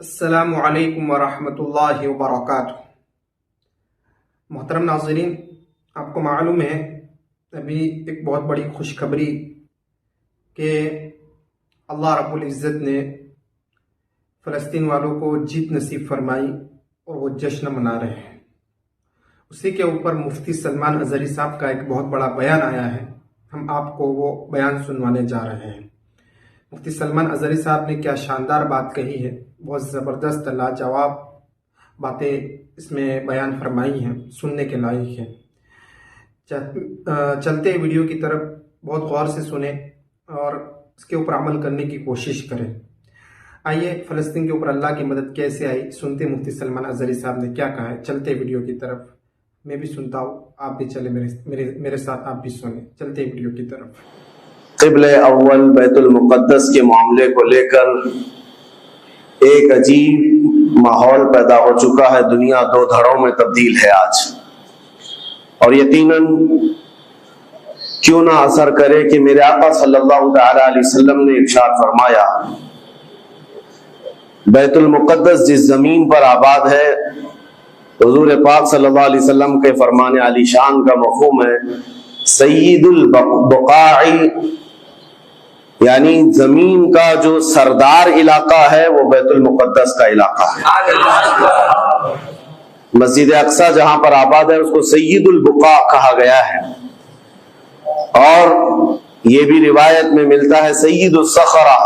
السلام علیکم ورحمۃ اللہ وبرکاتہ۔ محترم ناظرین، آپ کو معلوم ہے ابھی ایک بہت بڑی خوشخبری کہ اللہ رب العزت نے فلسطین والوں کو جیت نصیب فرمائی اور وہ جشن منا رہے ہیں۔ اسی کے اوپر مفتی سلمان ازہری صاحب کا ایک بہت بڑا بیان آیا ہے، ہم آپ کو وہ بیان سنوانے جا رہے ہیں۔ مفتی سلمان ازہری صاحب نے کیا شاندار بات کہی ہے، بہت زبردست لاجواب باتیں اس میں بیان فرمائی ہیں، سننے کے لائق ہیں۔ چلتے ویڈیو کی طرف بہت غور سے سنیں اور اس کے اوپر عمل کرنے کی کوشش کریں۔ آئیے فلسطین کے اوپر اللہ کی مدد کیسے آئی سنتے مفتی سلمان ازہری صاحب نے کیا کہا ہے۔ چلتے ویڈیو کی طرف میں بھی سنتا ہوں، آپ بھی چلے میرے ساتھ، آپ بھی سنیں۔ چلتے ویڈیو کی طرف۔ قبل اول بیت المقدس کے معاملے کو لے کر ایک عجیب ماحول پیدا ہو چکا ہے، دنیا دو دھڑوں میں تبدیل ہے آج، اور یقیناً کیوں نہ اثر کرے کہ میرے آقا صلی اللہ تعالی علیہ وسلم نے ارشاد فرمایا، بیت المقدس جس زمین پر آباد ہے، حضور پاک صلی اللہ علیہ وسلم کے فرمان علی شان کا مفہوم ہے سید البقاع، یعنی زمین کا جو سردار علاقہ ہے وہ بیت المقدس کا علاقہ ہے۔ مسجد اقصی جہاں پر آباد ہے اس کو سید البقاع کہا گیا ہے، اور یہ بھی روایت میں ملتا ہے سید الصخرہ،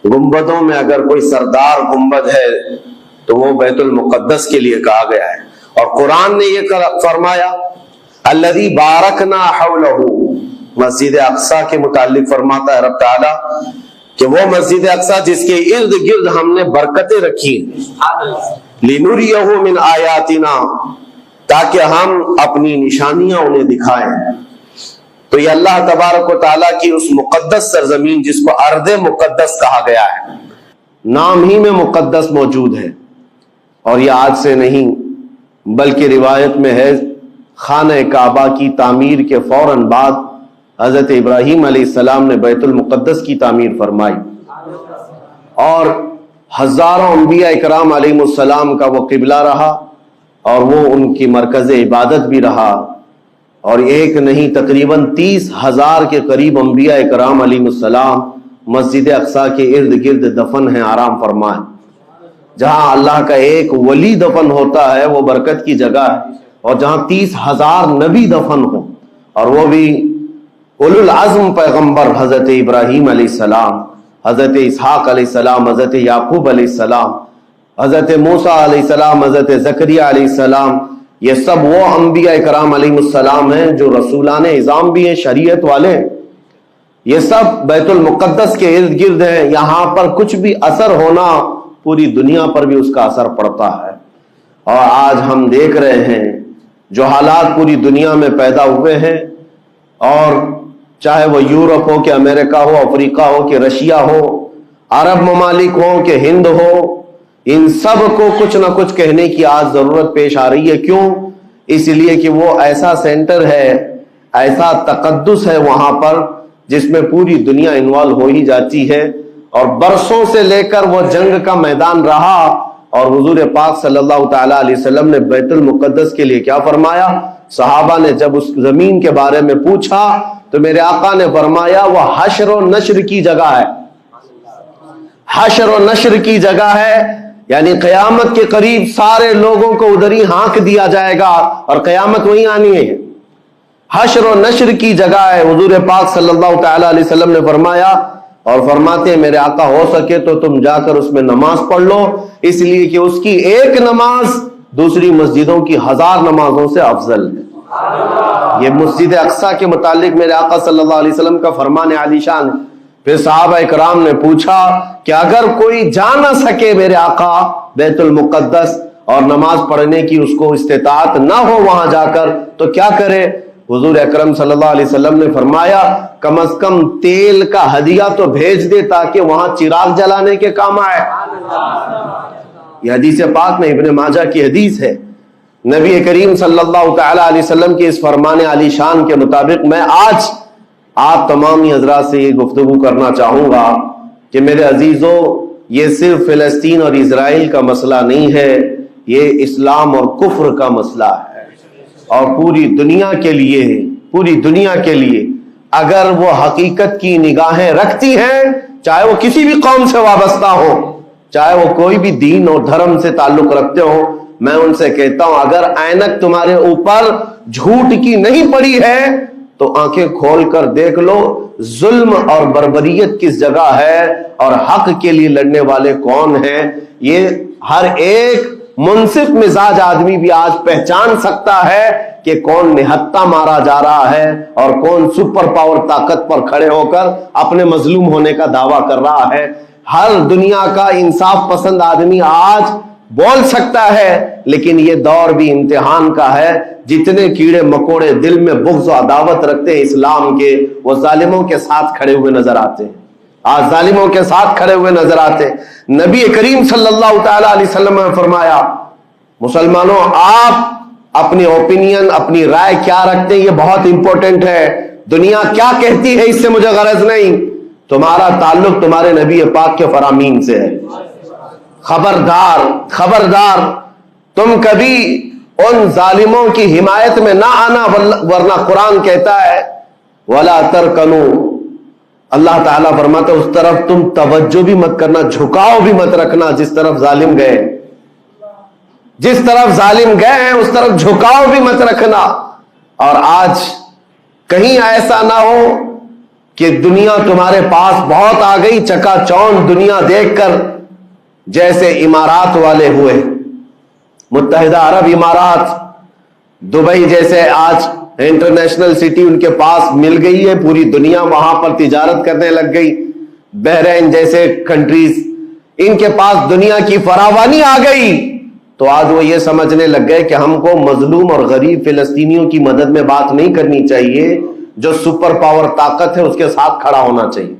گنبدوں میں اگر کوئی سردار گنبد ہے تو وہ بیت المقدس کے لیے کہا گیا ہے۔ اور قرآن نے یہ فرمایا الذی بارکنا حولہ، مسجد اقصی کے متعلق فرماتا ہے رب تعالیٰ کہ وہ مسجد اقصی جس کے ارد گرد ہم نے برکتیں رکھی لنریہ من آیاتنا، تاکہ ہم اپنی نشانیاں انہیں دکھائیں۔ تو یہ اللہ تبارک و تعالیٰ کی اس مقدس سرزمین جس کو ارض مقدس کہا گیا ہے، نام ہی میں مقدس موجود ہے، اور یہ آج سے نہیں بلکہ روایت میں ہے خانہ کعبہ کی تعمیر کے فوراً بعد حضرت ابراہیم علیہ السلام نے بیت المقدس کی تعمیر فرمائی، اور ہزاروں انبیاء اکرام علیہ السلام کا وہ قبلہ رہا اور وہ ان کی مرکز عبادت بھی رہا، اور ایک نہیں تقریباً 30,000 کے قریب انبیاء اکرام علیہ السلام مسجد اقصی کے ارد گرد دفن ہیں، آرام فرمائیں۔ جہاں اللہ کا ایک ولی دفن ہوتا ہے وہ برکت کی جگہ ہے، اور جہاں 30,000 نبی دفن ہوں، اور وہ بھی اولو العزم پیغمبر حضرت ابراہیم علیہ السلام، حضرت اسحاق علیہ السلام، حضرت یعقوب علیہ السلام، حضرت موسیٰ علیہ السلام، حضرت زکریہ علیہ السلام، یہ سب وہ انبیاء کرام علیہ السلام ہیں جو رسولان اعظام بھی ہیں، شریعت والے ہیں، یہ سب بیت المقدس کے ارد گرد ہیں۔ یہاں پر کچھ بھی اثر ہونا پوری دنیا پر بھی اس کا اثر پڑتا ہے، اور آج ہم دیکھ رہے ہیں جو حالات پوری دنیا میں پیدا ہوئے ہیں، اور چاہے وہ یورپ ہو کہ امریکہ ہو، افریقہ ہو کہ رشیا ہو، عرب ممالک ہو کہ ہند ہو، ان سب کو کچھ نہ کچھ کہنے کی آج ضرورت پیش آ رہی ہے۔ کیوں؟ اس لیے کہ وہ ایسا سینٹر ہے، ایسا تقدس ہے وہاں پر جس میں پوری دنیا انوالو ہو ہی جاتی ہے، اور برسوں سے لے کر وہ جنگ کا میدان رہا، اور حضور پاک صلی اللہ تعالی علیہ وسلم نے بیت المقدس کے لیے کیا فرمایا؟ صحابہ نے جب اس زمین کے بارے میں پوچھا تو میرے آقا نے فرمایا وہ حشر و نشر کی جگہ ہے، حشر و نشر کی جگہ ہے، یعنی قیامت کے قریب سارے لوگوں کو ادھر ہی ہانک دیا جائے گا اور قیامت وہیں آنی ہے۔ حشر و نشر کی جگہ ہے، حضور پاک صلی اللہ تعالی علیہ وسلم نے فرمایا، اور فرماتے ہیں میرے آقا ہو سکے تو تم جا کر اس میں نماز پڑھ لو، اس لیے کہ اس کی ایک نماز دوسری مسجدوں کی 1000 نمازوں سے افضل ہے۔ یہ مسجد اقصی کے متعلق میرے آقا صلی اللہ علیہ وسلم کا فرمان علی شان ہے۔ پھر صحابہ اکرام نے پوچھا کہ اگر کوئی جا نہ سکے میرے آقا بیت المقدس اور نماز پڑھنے کی اس کو استطاعت نہ ہو وہاں جا کر تو کیا کرے؟ حضور اکرم صلی اللہ علیہ وسلم نے فرمایا کم از کم تیل کا ہدیہ تو بھیج دے تاکہ وہاں چراغ جلانے کے کام آئے۔ یہ حدیث پاک میں ابن ماجہ کی حدیث ہے۔ نبی کریم صلی اللہ تعالی علیہ وسلم کے اس فرمان علی شان کے مطابق میں آج آپ تمامی حضرات سے یہ گفتگو کرنا چاہوں گا کہ میرے عزیزوں، یہ صرف فلسطین اور اسرائیل کا مسئلہ نہیں ہے، یہ اسلام اور کفر کا مسئلہ ہے، اور پوری دنیا کے لیے ہے، پوری دنیا کے لیے اگر وہ حقیقت کی نگاہیں رکھتی ہیں، چاہے وہ کسی بھی قوم سے وابستہ ہو، چاہے وہ کوئی بھی دین اور دھرم سے تعلق رکھتے ہو، میں ان سے کہتا ہوں اگر اینک تمہارے اوپر جھوٹ کی نہیں پڑی ہے تو آنکھیں کھول کر دیکھ لو ظلم اور بربریت کس جگہ ہے اور حق کے لیے لڑنے والے کون ہیں۔ یہ ہر ایک منصف مزاج آدمی بھی آج پہچان سکتا ہے کہ کون نہتہ مارا جا رہا ہے اور کون سپر پاور طاقت پر کھڑے ہو کر اپنے مظلوم ہونے کا دعویٰ کر رہا ہے۔ ہر دنیا کا انصاف پسند آدمی آج بول سکتا ہے، لیکن یہ دور بھی امتحان کا ہے۔ جتنے کیڑے مکوڑے دل میں بغض و عداوت رکھتے ہیں اسلام کے، وہ ظالموں کے ساتھ کھڑے ہوئے نظر آتے ہیں، آج ظالموں کے ساتھ کھڑے ہوئے نظر آتے ہیں۔ نبی کریم صلی اللہ تعالی علیہ وسلم نے فرمایا مسلمانوں آپ اپنی اوپینین، اپنی رائے کیا رکھتے ہیں یہ بہت امپورٹنٹ ہے، دنیا کیا کہتی ہے اس سے مجھے غرض نہیں، تمہارا تعلق تمہارے نبی پاک کے فرامین سے ہے۔ خبردار خبردار تم کبھی ان ظالموں کی حمایت میں نہ آنا، ورنہ قرآن کہتا ہے وَلَا تَرْكَنُوا، اللہ تعالیٰ فرماتا ہے اس طرف تم توجہ بھی مت کرنا، جھکاؤ بھی مت رکھنا، جس طرف ظالم گئے، جس طرف ظالم گئے ہیں اس طرف جھکاؤ بھی مت رکھنا۔ اور آج کہیں ایسا نہ ہو کہ دنیا تمہارے پاس بہت آ گئی، چکا چوند دنیا دیکھ کر جیسے امارات والے ہوئے، متحدہ عرب امارات، دبئی جیسے آج انٹرنیشنل سٹی ان کے پاس مل گئی ہے، پوری دنیا وہاں پر تجارت کرنے لگ گئی، بحرین جیسے کنٹریز، ان کے پاس دنیا کی فراوانی آ گئی، تو آج وہ یہ سمجھنے لگ گئے کہ ہم کو مظلوم اور غریب فلسطینیوں کی مدد میں بات نہیں کرنی چاہیے، جو سپر پاور طاقت ہے اس کے ساتھ کھڑا ہونا چاہیے،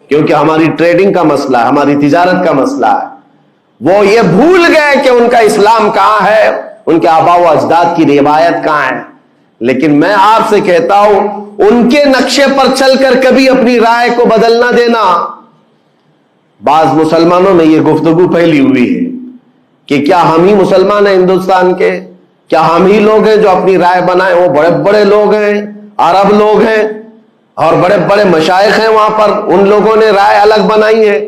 کیونکہ ہماری ٹریڈنگ کا مسئلہ ہے، ہماری تجارت کا مسئلہ ہے۔ وہ یہ بھول گئے کہ ان کا اسلام کہاں ہے، ان کے آباء و اجداد کی روایت کہاں ہے۔ لیکن میں آپ سے کہتا ہوں ان کے نقشے پر چل کر کبھی اپنی رائے کو بدل نہ دینا۔ بعض مسلمانوں میں یہ گفتگو پھیلی ہوئی ہے کہ کیا ہم ہی مسلمان ہیں ہندوستان کے، کیا ہم ہی لوگ ہیں جو اپنی رائے بنائیں، وہ بڑے بڑے لوگ ہیں، عرب لوگ ہیں اور بڑے بڑے مشائخ ہیں وہاں پر، ان لوگوں نے رائے الگ بنائی ہے،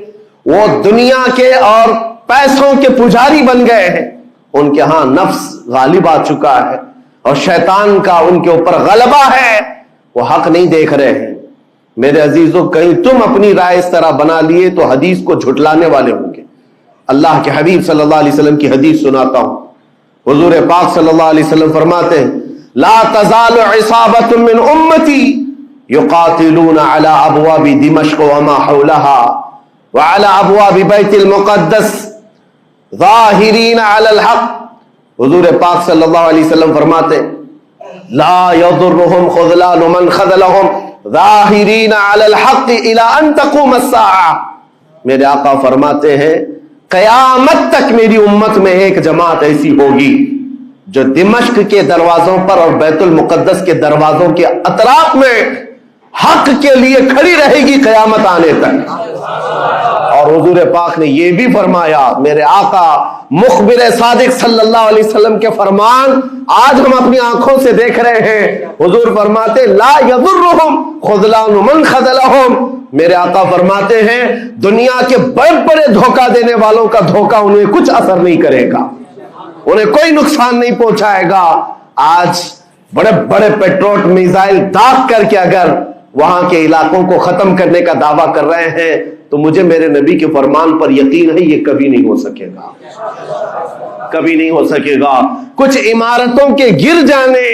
وہ دنیا کے اور پیسوں کے پجاری بن گئے ہیں، ان کے ہاں نفس غالب آ چکا ہے اور شیطان کا ان کے اوپر غلبہ ہے، وہ حق نہیں دیکھ رہے ہیں۔ میرے عزیزوں کہیں تم اپنی رائے اس طرح بنا لیے تو حدیث کو جھٹلانے والے ہوں گے۔ اللہ کے حبیب صلی اللہ علیہ وسلم کی حدیث سناتا ہوں، حضور پاک صلی اللہ علیہ وسلم فرماتے ہیں لا تزال عصابة من امتی یقاتلون على ابواب دمشق وما حولها وعلى ابواب بیت المقدس ظاہرین علی الحق۔ حضور پاک صلی اللہ علیہ وسلم فرماتے لا یضرهم خذلان من خذلهم ظاہرین علی الحق الى ان تقوم الساعہ۔ میرے آقا فرماتے ہیں قیامت تک میری امت میں ایک جماعت ایسی ہوگی جو دمشق کے دروازوں پر اور بیت المقدس کے دروازوں کے اطراف میں حق کے لیے کھڑی رہے گی قیامت آنے تک۔ اور حضور پاک نے یہ بھی فرمایا، میرے آقا مخبر صادق صلی اللہ علیہ وسلم کے فرمان آج ہم اپنی آنکھوں سے دیکھ رہے ہیں، حضور فرماتے لا یضرهم خذلان من خذلهم۔ میرے آقا فرماتے ہیں دنیا کے بڑے بڑے دھوکہ دینے والوں کا دھوکہ انہیں کچھ اثر نہیں کرے گا، انہیں کوئی نقصان نہیں پہنچائے گا۔ آج بڑے بڑے پیٹروٹ میزائل داغ کر کے اگر وہاں کے علاقوں کو ختم کرنے کا دعویٰ کر رہے ہیں تو مجھے میرے نبی کے فرمان پر یقین ہے یہ کبھی نہیں ہو سکے گا، کبھی نہیں ہو سکے گا۔ کچھ عمارتوں کے گر جانے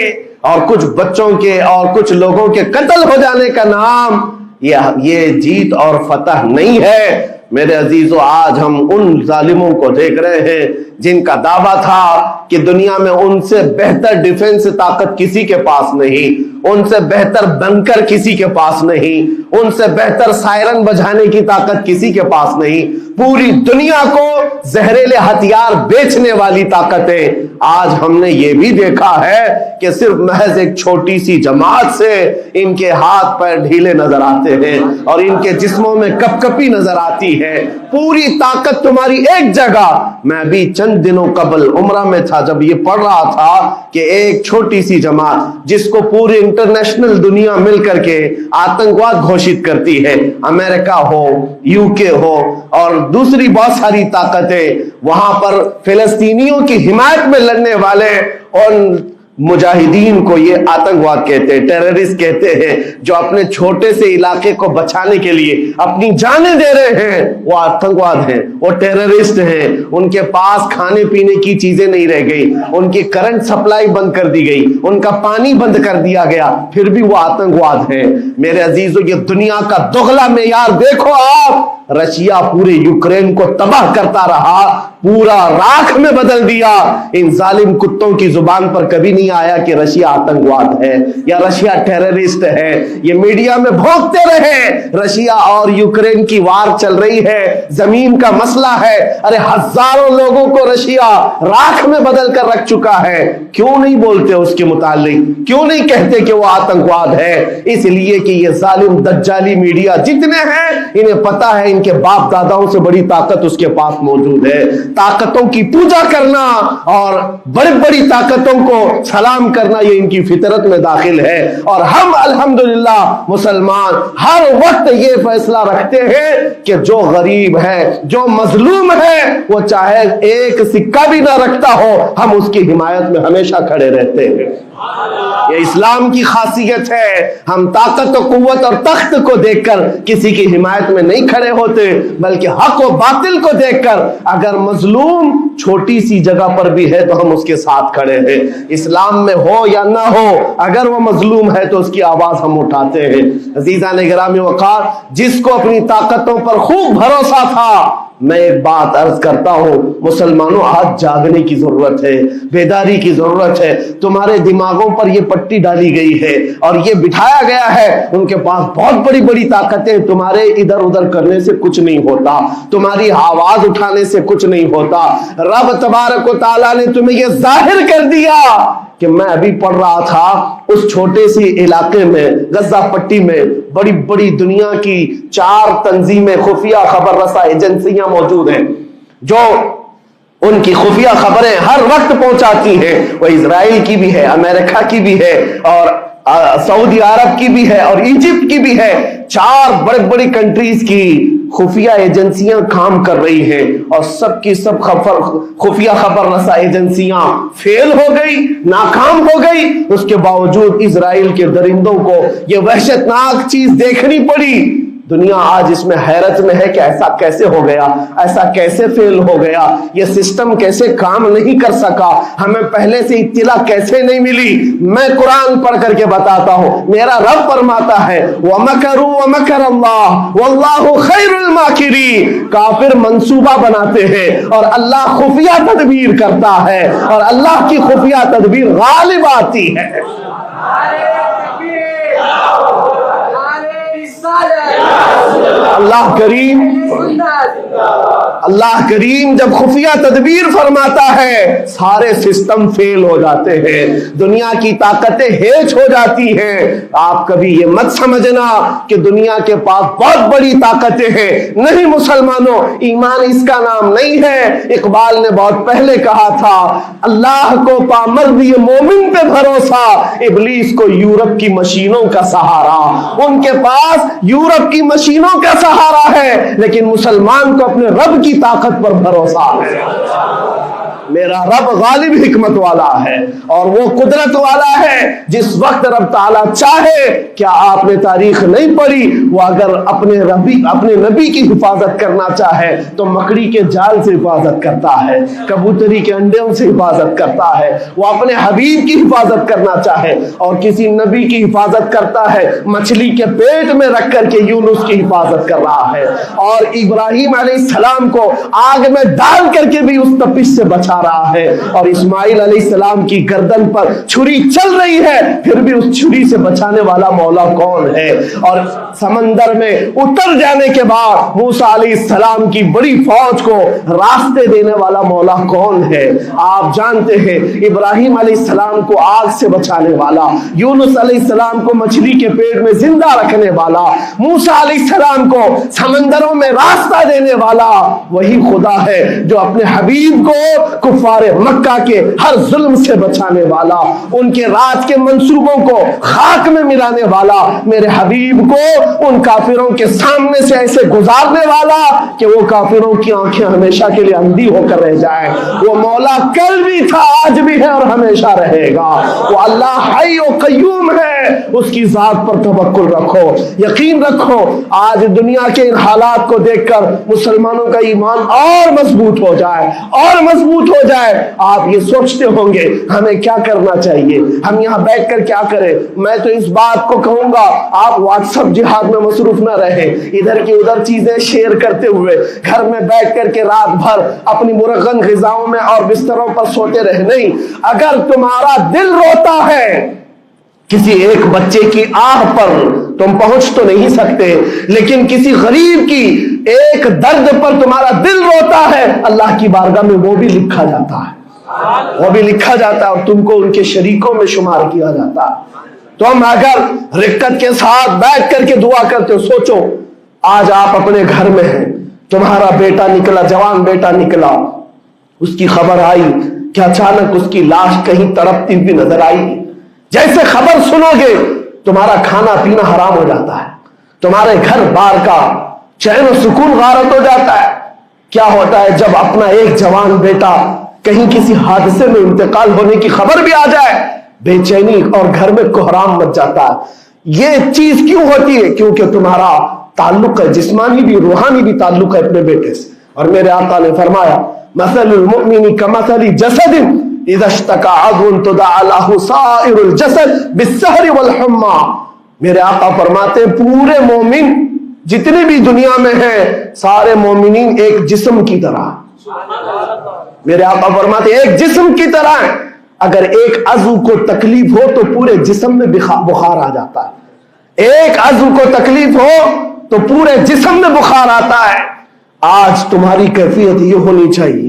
اور کچھ بچوں کے اور کچھ لوگوں کے قتل ہو جانے کا نام یہ جیت اور فتح نہیں ہے۔ میرے عزیزو آج ہم ان ظالموں کو دیکھ رہے ہیں جن کا دعویٰ تھا کہ دنیا میں ان سے بہتر ڈیفنس طاقت کسی کے پاس نہیں، ان سے بہتر بنکر کسی کے پاس نہیں، ان سے بہتر سائرن بجانے کی طاقت کسی کے پاس نہیں، پوری دنیا کو زہریلے ہتھیار بیچنے والی طاقتیں۔ آج ہم نے یہ بھی دیکھا ہے کہ صرف محض ایک چھوٹی سی جماعت سے ان کے ہاتھ پیر ڈھیلے نظر آتے ہیں اور ان کے جسموں میں کپ کپی نظر آتی ہے, پوری طاقت تمہاری ایک جگہ. میں ابھی چند دنوں قبل عمرہ میں تھا جب یہ پڑھ رہا تھا کہ ایک چھوٹی سی جماعت جس کو پوری انٹرنیشنل دنیا مل کر کے آتنکواد گھوشت کرتی ہے, امریکہ ہو, UK ہو اور دوسری بہت ساری طاقتیں, وہاں پر فلسطینیوں کی حمایت میں لڑنے والے ان مجاہدین کو یہ آتنکواد کہتے ہیں, ٹیررسٹ کہتے ہیں. جو اپنے چھوٹے سے علاقے کو بچانے کے لیے اپنی جانیں دے رہے ہیں وہ آتنکواد ہیں, وہ ٹیررسٹ ہیں. ان کے پاس کھانے پینے کی چیزیں نہیں رہ گئی, ان کی کرنٹ سپلائی بند کر دی گئی, ان کا پانی بند کر دیا گیا, پھر بھی وہ آتنکواد ہیں. میرے عزیزو, یہ دنیا کا دغلا معیار دیکھو آپ. رشیا پورے یوکرین کو تباہ کرتا رہا, پورا راکھ میں بدل دیا. ان ظالم کتوں کی زبان پر کبھی نہیں آیا کہ رشیا آتنکواد ہے یا رشیا ٹیررسٹ ہے. یہ میڈیا میں بھونکتے رہے رشیا اور یوکرین کی وار چل رہی ہے, زمین کا مسئلہ ہے. ارے ہزاروں لوگوں کو رشیا راکھ میں بدل کر رکھ چکا ہے. کیوں نہیں بولتے اس کے متعلق, کیوں نہیں کہتے کہ وہ آتنکواد ہے؟ اس لیے کہ یہ ظالم دجالی میڈیا جتنے ہیں انہیں پتا ہے ان کے باپ داداؤں سے بڑی طاقت اس کے پاس موجود ہے. طاقتوں کی پوجا کرنا اور بڑی بڑی طاقتوں کو سلام کرنا یہ ان کی فطرت میں داخل ہے. اور ہم الحمدللہ مسلمان ہر وقت یہ فیصلہ رکھتے ہیں کہ جو غریب ہے, جو مظلوم ہے, وہ چاہے ایک سکہ بھی نہ رکھتا ہو, ہم اس کی حمایت میں ہمیشہ کھڑے رہتے ہیں. یہ اسلام کی خاصیت ہے. ہم طاقت و قوت اور تخت کو دیکھ کر کسی کی حمایت میں نہیں کھڑے ہوتے, بلکہ حق و باطل کو دیکھ کر اگر مظلوم چھوٹی سی جگہ پر بھی ہے تو ہم اس کے ساتھ کھڑے ہیں. اسلام میں ہو یا نہ ہو, اگر وہ مظلوم ہے تو اس کی آواز ہم اٹھاتے ہیں. عزیزان گرامی وقار, جس کو اپنی طاقتوں پر خوب بھروسہ تھا, میں ایک بات عرض کرتا ہوں مسلمانوں, آج جاگنے کی ضرورت ہے, بیداری کی ضرورت ہے. تمہارے دماغوں پر یہ پٹی ڈالی گئی ہے اور یہ بٹھایا گیا ہے ان کے پاس بہت بڑی بڑی طاقتیں, تمہارے ادھر ادھر کرنے سے کچھ نہیں ہوتا, تمہاری آواز اٹھانے سے کچھ نہیں ہوتا. رب تبارک و تعالیٰ نے تمہیں یہ ظاہر کر دیا کہ میں ابھی پڑھ رہا تھا اس چھوٹے سی علاقے میں غزہ پٹی میں بڑی بڑی دنیا کی 4 تنظیمیں, خفیہ خبر رساں ایجنسیاں موجود ہیں جو ان کی خفیہ خبریں ہر وقت پہنچاتی ہیں. وہ اسرائیل کی بھی ہے, امریکہ کی بھی ہے اور سعودی عرب کی بھی ہے اور ایجپٹ کی بھی ہے. 4 بڑے بڑی کنٹریز کی خفیہ ایجنسیاں کام کر رہی ہیں اور سب کی سب خفیہ خبر رساں ایجنسیاں فیل ہو گئی, ناکام ہو گئی. اس کے باوجود اسرائیل کے درندوں کو یہ وحشتناک چیز دیکھنی پڑی. دنیا آج اس میں حیرت میں ہے کہ ایسا کیسے ہو گیا, ایسا کیسے فیل ہو گیا, یہ سسٹم کیسے کام نہیں کر سکا, ہمیں پہلے سے اطلاع کیسے نہیں ملی. میں قرآن پڑھ کر کے بتاتا ہوں, میرا رب فرماتا ہے وَمَكَرُوا وَمَكَرَ اللَّهُ وَاللَّهُ خَيْرُ الْمَاكِرِينَ. کافر منصوبہ بناتے ہیں اور اللہ خفیہ تدبیر کرتا ہے اور اللہ کی خفیہ تدبیر غالب آتی ہے. اللہ کریم جب خفیہ تدبیر فرماتا ہے سارے سسٹم فیل ہو جاتے ہیں, دنیا کی طاقتیں ہیچ ہو جاتی ہیں. آپ کبھی یہ مت سمجھنا کہ دنیا کے پاس بہت بڑی طاقتیں ہیں. نہیں مسلمانوں, ایمان اس کا نام نہیں ہے. اقبال نے بہت پہلے کہا تھا اللہ کو پامرد مومن پہ بھروسہ, ابلیس کو یورپ کی مشینوں کا سہارا. ان کے پاس یورپ کی مشینوں کا سہارا ہے لیکن مسلمان کو اپنے رب کی طاقت پر بھروسہ ہے. میرا رب غالب حکمت والا ہے اور وہ قدرت والا ہے. جس وقت رب تعالیٰ چاہے, کیا آپ نے تاریخ نہیں پڑھی, وہ اگر اپنے نبی کی حفاظت کرنا چاہے تو مکڑی کے جال سے حفاظت کرتا ہے, کبوتری کے انڈوں سے حفاظت کرتا ہے. وہ اپنے حبیب کی حفاظت کرنا چاہے اور کسی نبی کی حفاظت کرتا ہے, مچھلی کے پیٹ میں رکھ کر کے یونس کی حفاظت کر رہا ہے اور ابراہیم علیہ السلام کو آگ میں ڈال کر کے بھی اس تپش سے بچا جا رہا ہے اور اسماعیل علیہ السلام کی گردن پر چھری چل رہی ہے، پھر بھی اس چھری سے بچانے والا مولا کون ہے؟ اور سمندر میں اتر جانے کے بعد موسیٰ علیہ السلام کی بڑی فوج کو راستے دینے والا مولا کون ہے؟ آپ جانتے ہیں ابراہیم علیہ السلام کو آگ سے بچانے والا، یونس علیہ السلام کو مچھلی کے پیٹ میں زندہ رکھنے والا، موسیٰ علیہ السلام کو سمندروں میں راستہ دینے والا وہی خدا ہے جو اپنے حبیب کو کفار مکہ کے ہر ظلم سے بچانے والا، ان کے راج کے منصوبوں کو خاک میں ملانے والا، میرے حبیب کو ان کافروں کے سامنے سے ایسے گزارنے والا کہ وہ کافروں کی آنکھیں ہمیشہ کے لیے اندھی ہو کر رہ جائیں۔ وہ مولا کل بھی تھا، آج بھی ہے اور ہمیشہ رہے گا۔ وہ اللہ حی و قیوم ہے، اس کی ذات پر توکل رکھو، یقین رکھو۔ آج دنیا کے ان حالات کو دیکھ کر مسلمانوں کا ایمان اور مضبوط ہو جائے اور مضبوط ہو جائے۔ آپ یہ سوچتے ہوں گے ہمیں کیا کرنا چاہیے، ہم یہاں بیٹھ کر کیا کریں؟ میں تو اس بات کو کہوں گا آپ واٹس ایپ جہاد میں مصروف نہ رہیں، ادھر کی ادھر چیزیں شیئر کرتے ہوئے گھر میں بیٹھ کر کے رات بھر اپنی مرغن غذاؤں میں اور بستروں پر سوتے رہے نہیں۔ اگر تمہارا دل روتا ہے کسی ایک بچے کی آہ پر تم پہنچ تو نہیں سکتے، لیکن کسی غریب کی ایک درد پر تمہارا دل روتا ہے، اللہ کی بارگاہ میں وہ بھی لکھا جاتا ہے، وہ بھی لکھا جاتا ہے اور تم کو ان کے شریکوں میں شمار کیا جاتا ہے۔ تم اگر رقت کے ساتھ بیٹھ کر کے دعا کرتے ہو، سوچو آج آپ اپنے گھر میں ہیں، تمہارا بیٹا نکلا، جوان بیٹا نکلا، اس کی خبر آئی کہ اچانک اس کی لاش کہیں تڑپتی ہوئی نظر آئی، جیسے خبر سنو گے تمہارا کھانا پینا حرام ہو جاتا ہے، تمہارے گھر بار کا چین و سکون غارت ہو جاتا ہے۔ کیا ہوتا ہے جب اپنا ایک جوان بیٹا کہیں کسی حادثے میں انتقال ہونے کی خبر بھی آ جائے، بے چینی اور گھر میں کوحرام مچ جاتا ہے۔ یہ چیز کیوں ہوتی ہے؟ کیونکہ تمہارا تعلق ہے، جسمانی بھی روحانی بھی تعلق ہے اپنے بیٹے سے۔ اور میرے آقا نے فرمایا مثل المؤمن کمثل جسد اذا اشتكى عضو تداعى له سائر الجسد بالسهر والحمى۔ میرے آقا فرماتے ہیں پورے مومن جتنے بھی دنیا میں ہیں سارے مومنین ایک جسم کی طرح، میرے آقا فرماتے ہیں ایک جسم کی طرح ہیں، اگر ایک عضو کو تکلیف ہو تو پورے جسم میں بخار آ جاتا ہے، ایک عضو کو تکلیف ہو تو پورے جسم میں بخار آتا ہے۔ آج تمہاری کیفیت یہ ہونی چاہیے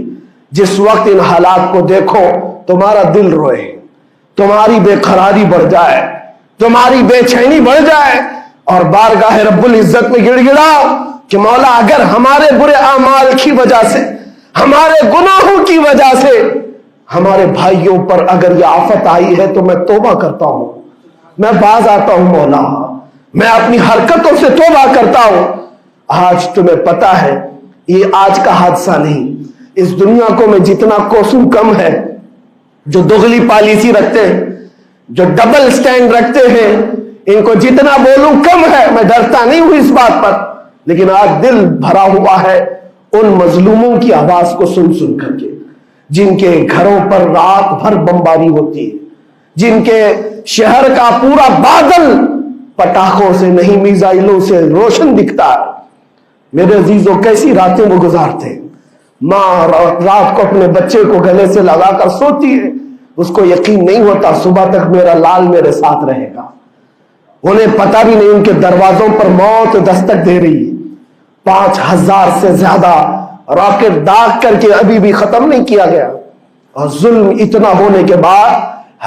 جس وقت ان حالات کو دیکھو تمہارا دل روئے، تمہاری بے قراری بڑھ جائے، تمہاری بے چینی بڑھ جائے اور بارگاہ رب العزت میں گڑ گڑاؤ کہ مولا اگر ہمارے برے اعمال کی وجہ سے، ہمارے گناہوں کی وجہ سے ہمارے بھائیوں پر اگر یہ آفت آئی ہے تو میں توبہ کرتا ہوں، میں باز آتا ہوں مولا، میں اپنی حرکتوں سے توبہ کرتا ہوں۔ آج تمہیں پتا ہے یہ آج کا حادثہ نہیں، اس دنیا کو میں جتنا کوسوں کم ہے جو دغلی پالیسی رکھتے ہیں، جو ڈبل سٹینڈ رکھتے ہیں، ان کو جتنا بولوں کم ہے، میں ڈرتا نہیں ہوں اس بات پر، لیکن آج دل بھرا ہوا ہے ان مظلوموں کی آواز کو سن سن کر کے، جن کے گھروں پر رات بھر بمباری ہوتی ہے، جن کے شہر کا پورا بادل پٹاخوں سے نہیں میزائلوں سے روشن دکھتا ہے۔ میرے عزیزوں کیسی راتیں وہ گزارتے ہیں، ماں رات کو اپنے بچے کو گلے سے لگا کر سوتی ہے، اس کو یقین نہیں ہوتا صبح تک میرا لال میرے ساتھ رہے گا، انہیں پتہ بھی نہیں ان کے دروازوں پر موت دستک دے رہی ہے۔ 5000 سے زیادہ راکٹ داغ کر کے ابھی بھی ختم نہیں کیا گیا، اور ظلم اتنا ہونے کے بعد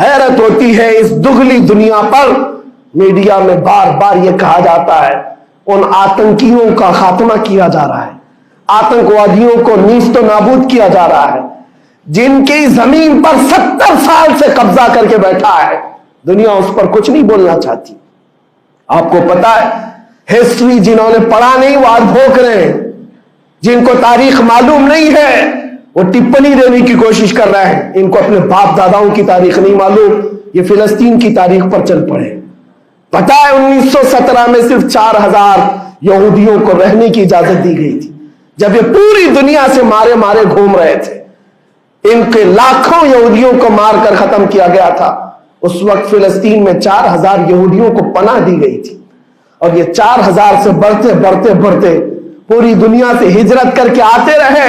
حیرت ہوتی ہے اس دگلی دنیا پر میڈیا میں بار بار یہ کہا جاتا ہے ان آتنکیوں کا خاتمہ کیا جا رہا ہے، آتنکوادیوں کو نیست و نابود کیا جا رہا ہے، جن کی زمین پر 70 سال سے قبضہ کر کے بیٹھا ہے، دنیا اس پر کچھ نہیں بولنا چاہتی۔ آپ کو پتا ہے ہسٹری جنہوں نے پڑھا نہیں وہ آج بھوک رہے ہیں، جن کو تاریخ معلوم نہیں ہے وہ ٹپنی دینے کی کوشش کر رہے ہیں، ان کو اپنے باپ داداؤں کی تاریخ نہیں معلوم، یہ فلسطین کی تاریخ پر چل پڑے۔ پتا ہے 1917 میں صرف 4000 یہودیوں کو رہنے کی اجازت دی گئی تھی، جب یہ پوری دنیا سے مارے مارے گھوم رہے تھے، ان کے لاکھوں یہودیوں کو مار کر ختم کیا گیا تھا۔ اس وقت فلسطین میں 4000 یہودیوں کو پناہ دی گئی تھی، اور یہ 4000 سے بڑھتے بڑھتے بڑھتے پوری دنیا سے ہجرت کر کے آتے رہے،